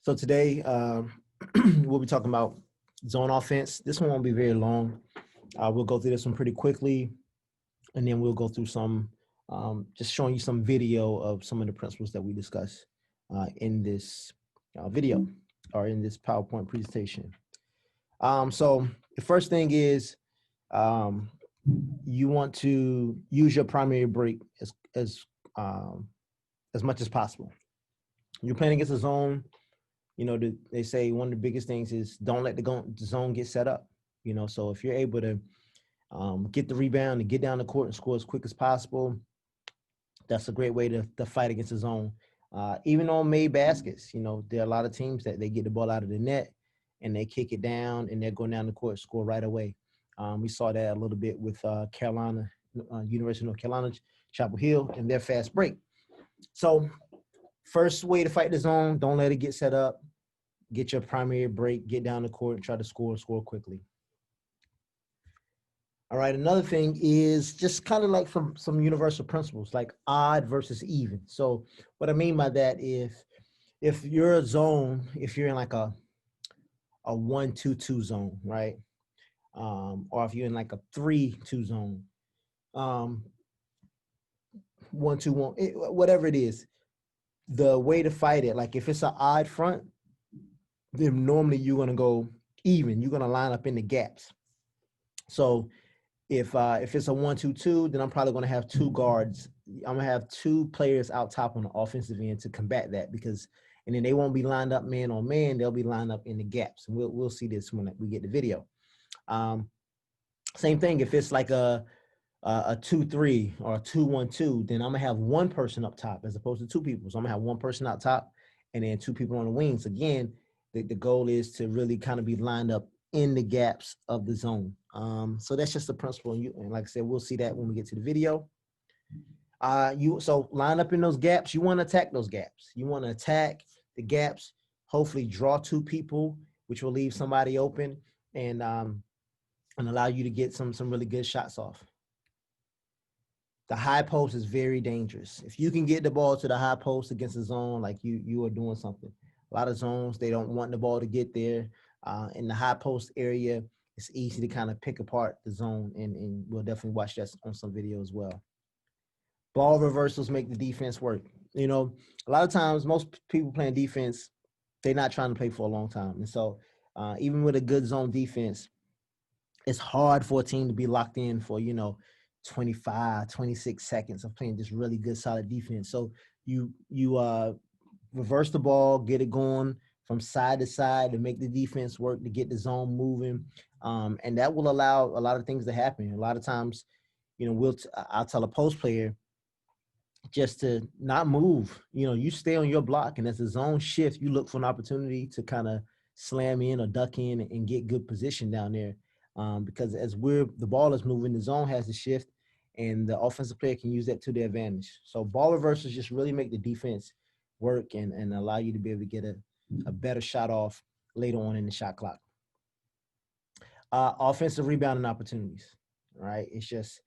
So today we'll be talking about zone offense. This one won't be very long. We'll go through this one pretty quickly, and then we'll go through some, just showing you some video of some of the principles that we discuss in this video or in this PowerPoint presentation. So the first thing is you want to use your primary break as much as possible. You're playing against a zone. They say one of the biggest things is don't let the zone get set up. So if you're able to get the rebound and get down the court and score as quick as possible, that's a great way to fight against the zone. Even on made baskets, there are a lot of teams that they get the ball out of the net and they kick it down and they're going down the court and score right away. We saw that a little bit with Carolina, University of North Carolina, Chapel Hill, and their fast break. So first way to fight the zone, don't let it get set up. Get your primary break, get down the court, and try to score quickly. All right, another thing is just kind of like some universal principles, like odd versus even. So what I mean by that is if you're a zone, if you're in like a 1-2-2 zone, right? Or if you're in like a 3-2 zone, 1-2-1, whatever it is, the way to fight it, like if it's an odd front, then normally you're going to go even. You're going to line up in the gaps. So if it's a 1-2-2, then I'm probably going to have two guards. I'm going to have two players out top on the offensive end to combat that, and then they won't be lined up man on man. They'll be lined up in the gaps. And we'll see this when we get the video. Same thing if it's like a 2-3 or a 2-1-2, then I'm gonna have one person up top as opposed to two people. So I'm gonna have one person out top and then two people on the wings. Again, the goal is to really kind of be lined up in the gaps of the zone. So that's just the principle. And like I said, we'll see that when we get to the video. So line up in those gaps. You want to attack those gaps. You want to attack the gaps. Hopefully, draw two people, which will leave somebody open and allow you to get some really good shots off. The high post is very dangerous. If you can get the ball to the high post against a zone, like you are doing something. A lot of zones, they don't want the ball to get there. In the high post area, it's easy to kind of pick apart the zone, and we'll definitely watch that on some video as well. Ball reversals make the defense work. A lot of times, most people playing defense, they're not trying to play for a long time. And so even with a good zone defense, it's hard for a team to be locked in for, 25, 26 seconds of playing just really good, solid defense. So you reverse the ball, get it going from side to side to make the defense work, to get the zone moving. And that will allow a lot of things to happen. A lot of times, I'll tell a post player just to not move. You stay on your block, and as the zone shift, you look for an opportunity to kind of slam in or duck in and get good position down there. Because as the ball is moving, the zone has to shift, and the offensive player can use that to their advantage. So ball reversals just really make the defense work and allow you to be able to get a better shot off later on in the shot clock. Offensive rebounding opportunities, right? It's just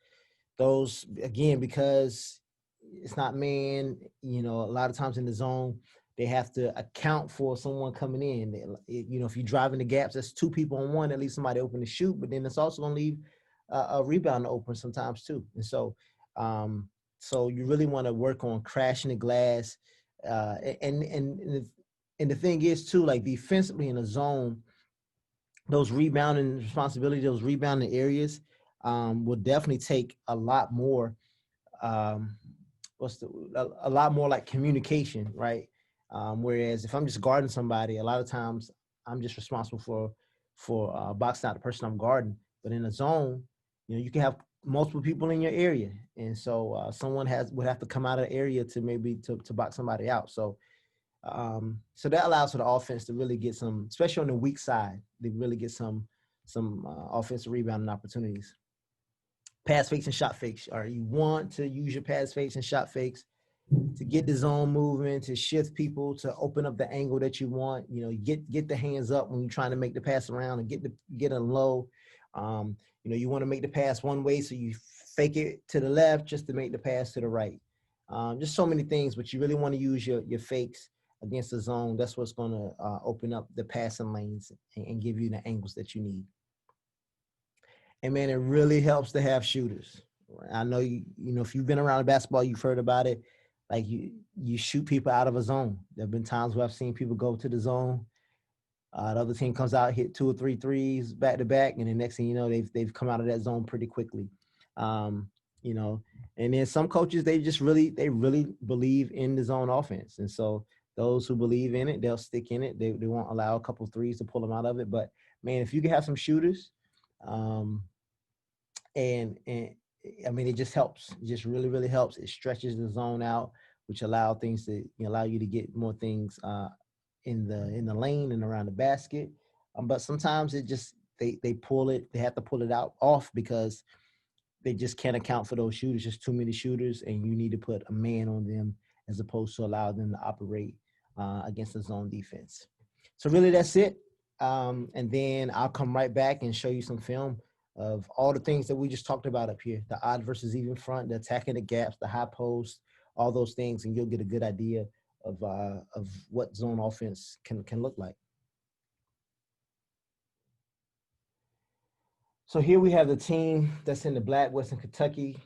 those, again, because it's not man, a lot of times in the zone, they have to account for someone coming in. If you're driving the gaps, that's two people on one, at least somebody open to shoot, but then it's also going to leave a rebound open sometimes too. And so you really want to work on crashing the glass. And the thing is too, like defensively in a zone, those rebounding responsibilities, those rebounding areas will definitely take a lot more, a lot more like communication, right? Whereas if I'm just guarding somebody, a lot of times I'm just responsible for boxing out the person I'm guarding. But in a zone, you can have multiple people in your area, and so someone would have to come out of the area to maybe to box somebody out. So that allows for the offense to really get some, especially on the weak side, they really get some offensive rebounding opportunities. Pass fakes and shot fakes. All right, you want to use your pass fakes and shot fakes to get the zone moving, to shift people, to open up the angle that you want. Get the hands up when you're trying to make the pass around and get a low. You want to make the pass one way, so you fake it to the left just to make the pass to the right. Just so many things, but you really want to use your fakes against the zone, that's what's going to open up the passing lanes and give you the angles that you need. And man, it really helps to have shooters. I know you know if you've been around basketball, you've heard about it. Like you shoot people out of a zone. There have been times where I've seen people go to the zone. The other team comes out, hit 2 or 3 threes back to back, and the next thing you know, they've come out of that zone pretty quickly. You know, and then some coaches they really believe in the zone offense, and so those who believe in it, they'll stick in it. They won't allow a couple threes to pull them out of it. But man, if you can have some shooters, um, and I mean, it just helps. It just really helps. It stretches the zone out, which allow things to allow you to get more things in the lane and around the basket. But sometimes it just they pull it. They have to pull it out off because they just can't account for those shooters. Just too many shooters, and you need to put a man on them as opposed to allow them to operate against the zone defense. So really, that's it. And then I'll come right back and show you some film of all the things that we just talked about up here: the odd versus even front, the attacking the gaps, the high post, all those things, and you'll get a good idea of what zone offense can look like. So here we have the team that's in the black, Western Kentucky.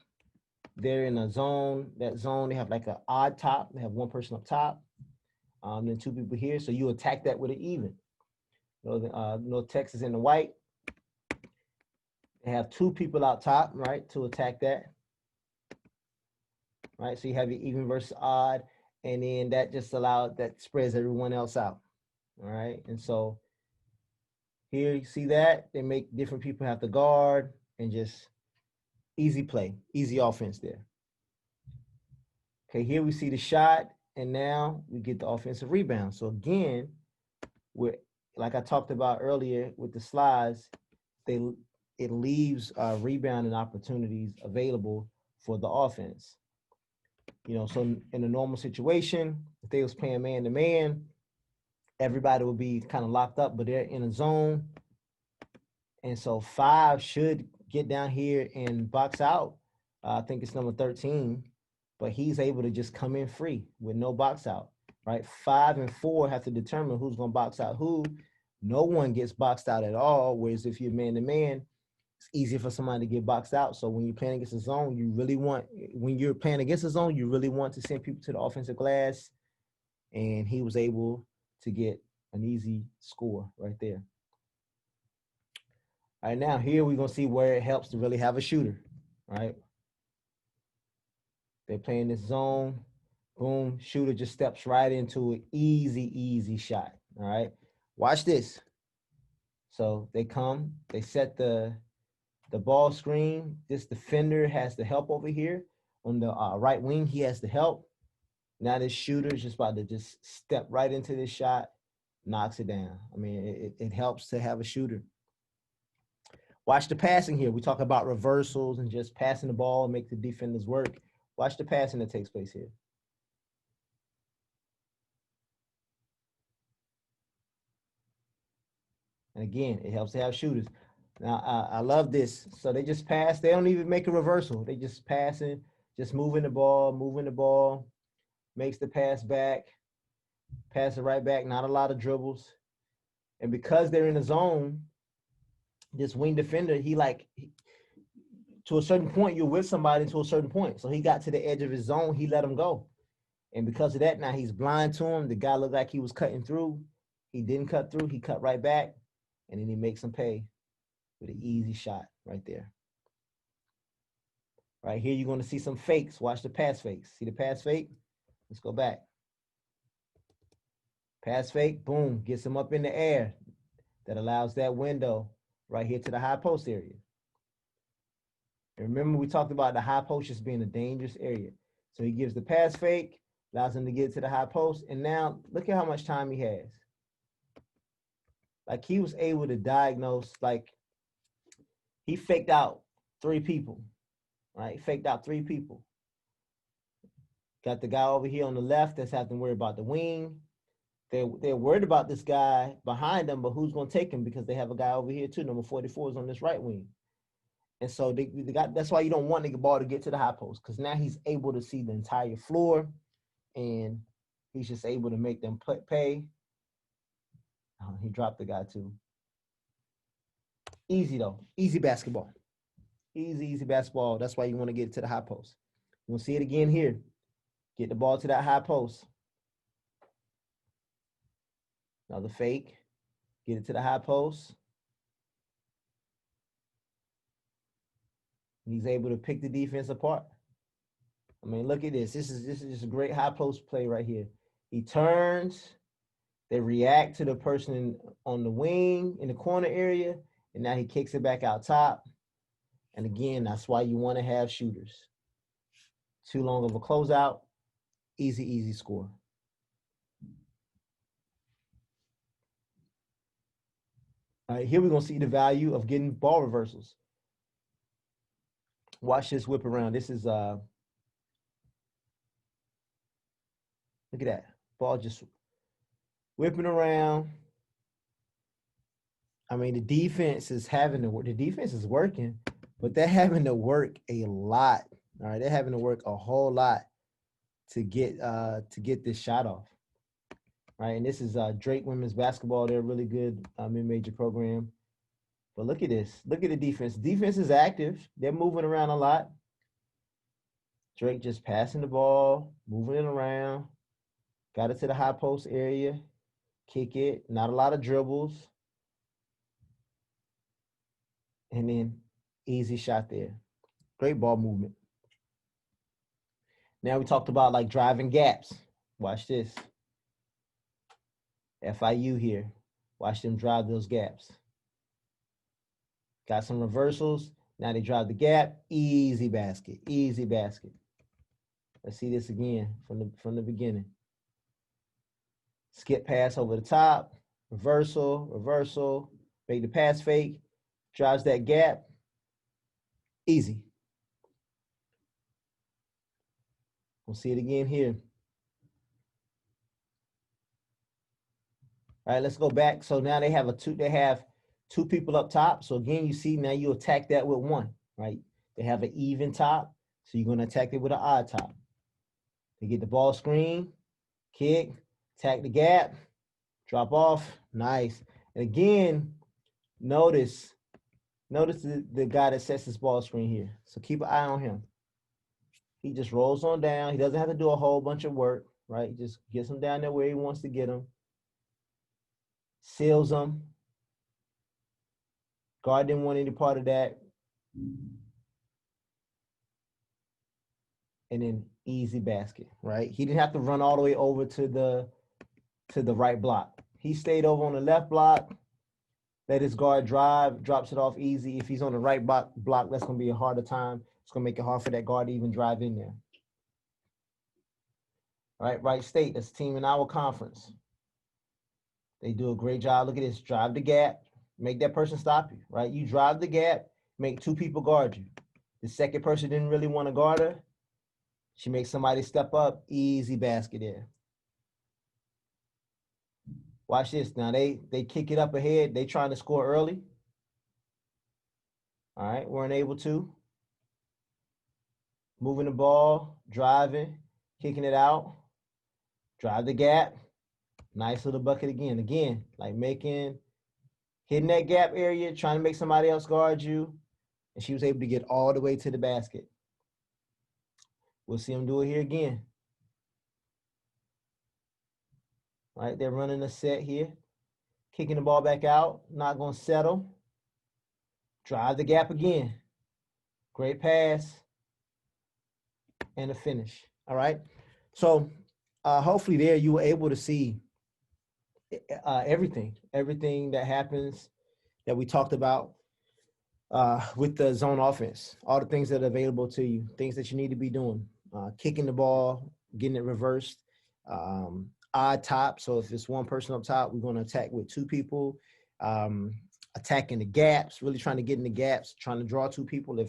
They're in a zone. That zone, they have like an odd top. They have one person up top, then 2 people here. So you attack that with an even. North Texas in the white. They have 2 people out top, right, to attack that. Right, so you have your even versus odd, and then that just that spreads everyone else out. All right, and so here you see that they make different people have to guard and just easy play, easy offense there. Okay, here we see the shot, and now we get the offensive rebound. So again, we're like I talked about earlier with the slides, it leaves rebounding opportunities available for the offense. You know, so in a normal situation, if they was playing man to man, everybody would be kind of locked up, but they're in a zone. And so 5 should get down here and box out. I think it's number 13, but he's able to just come in free with no box out, right? 5 and 4 have to determine who's going to box out who. No one gets boxed out at all, whereas if you're man to man, it's easier for somebody to get boxed out. So when you're playing against a zone, when you're playing against a zone, you really want to send people to the offensive glass. And he was able to get an easy score right there. All right, now here we're going to see where it helps to really have a shooter, right? They're playing this zone. Boom, shooter just steps right into an easy shot, all right? Watch this. So they come, they set the ball screen. This defender has the help over here. On the right wing, he has the help. Now this shooter is just about to just step right into this shot, knocks it down. I mean, it helps to have a shooter. Watch the passing here. We talk about reversals and just passing the ball and make the defenders work. Watch the passing that takes place here. And again, it helps to have shooters. Now, I love this. So they just pass. They don't even make a reversal. They just passing, just moving the ball, makes the pass back, pass it right back, not a lot of dribbles. And because they're in the zone, this wing defender, to a certain point, you're with somebody to a certain point. So he got to the edge of his zone, he let him go. And because of that, now he's blind to him. The guy looked like he was cutting through. He didn't cut through. He cut right back. And then he makes him pay with an easy shot right there. Right here, you're going to see some fakes. Watch the pass fakes. See the pass fake? Let's go back. Pass fake, boom, gets him up in the air. That allows that window right here to the high post area. And remember, we talked about the high post just being a dangerous area. So he gives the pass fake, allows him to get to the high post. And now look at how much time he has. Like he was able to diagnose, like he faked out 3 people, right? Faked out 3 people. Got the guy over here on the left that's having to worry about the wing. They're worried about this guy behind them, but who's going to take him because they have a guy over here too. Number 44 is on this right wing. And so they got, that's why you don't want the ball to get to the high post, because now he's able to see the entire floor. And He's just able to make them pay. He dropped the guy too. Easy though. Easy basketball. Easy basketball. That's why you want to get it to the high post. You'll see it again here. Get the ball to that high post. Another fake. Get it to the high post. He's able to pick the defense apart. I mean, look at this. This is just a great high post play right here. He turns. They react to the person on the wing in the corner area, and now he kicks it back out top. And again, that's why you want to have shooters. Too long of a closeout, easy score. All right, here we're going to see the value of getting ball reversals. Watch this whip around. This is, look at that. Ball just whipping around. I mean, the defense is having to work. The defense is working, but they're having to work a lot. All right, they're having to work a whole lot to get this shot off. Right, and this is Drake women's basketball. They're a really good mid-major program. But look at this. Look at the defense. Defense is active. They're moving around a lot. Drake just passing the ball, moving it around. Got it to the high post area. Kick it. Not a lot of dribbles. And then easy shot there. Great ball movement. Now we talked about like driving gaps. Watch this. FIU here. Watch them drive those gaps. Got some reversals. Now they drive the gap. Easy basket. Easy basket. Let's see this again from the beginning. Skip pass over the top. Reversal. Make the pass fake. Drives that gap. Easy. We'll see it again here. All right, let's go back. So now they have two people up top. So again, you see now you attack that with one, right? They have an even top, so you're gonna attack it with an odd top. They get the ball screen, kick, attack the gap, drop off, nice. And again, notice the guy that sets this ball screen here. So keep an eye on him. He just rolls on down. He doesn't have to do a whole bunch of work, right? He just gets him down there where he wants to get him. Seals them. Guard didn't want any part of that. And then easy basket, right? He didn't have to run all the way over to the right block. He stayed over on the left block, let his guard drive, drops it off easy. If he's on the right block, that's going to be a harder time. It's going to make it hard for that guard to even drive in there. All right, Wright State, that's a team in our conference. They do a great job. Look at this. Drive the gap. Make that person stop you, right? You drive the gap. Make two people guard you. The second person didn't really want to guard her. She makes somebody step up. Easy basket there. Watch this. Now, they kick it up ahead. They trying to score early. All right. Weren't able to. Moving the ball. Driving. Kicking it out. Drive the gap. Nice little bucket again. Again, like hitting that gap area, trying to make somebody else guard you. And she was able to get all the way to the basket. We'll see them do it here again. All right, they're running a set here. Kicking the ball back out. Not going to settle. Drive the gap again. Great pass. And a finish. All right. So hopefully there you were able to see everything that happens that we talked about with the zone offense, all the things that are available to you, things that you need to be doing, kicking the ball, getting it reversed, odd top. So if it's one person up top, we're going to attack with two people, attacking the gaps, really trying to get in the gaps, trying to draw two people to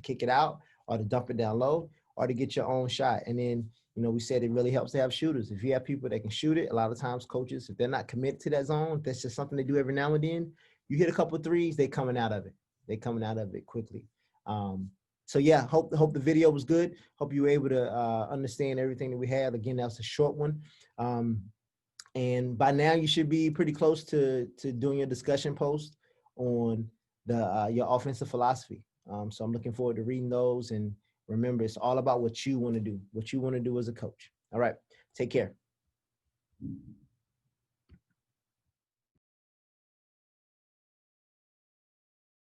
kick it out or to dump it down low or to get your own shot. And then, we said it really helps to have shooters. If you have people that can shoot it, a lot of times coaches, if they're not committed to that zone, that's just something they do every now and then. You hit a couple of threes, they're coming out of it. They're coming out of it quickly. So yeah, hope the video was good. Hope you were able to understand everything that we had. Again, that was a short one. And by now you should be pretty close to doing your discussion post on the your offensive philosophy. So I'm looking forward to reading those. And remember, it's all about what you want to do as a coach. All right, take care.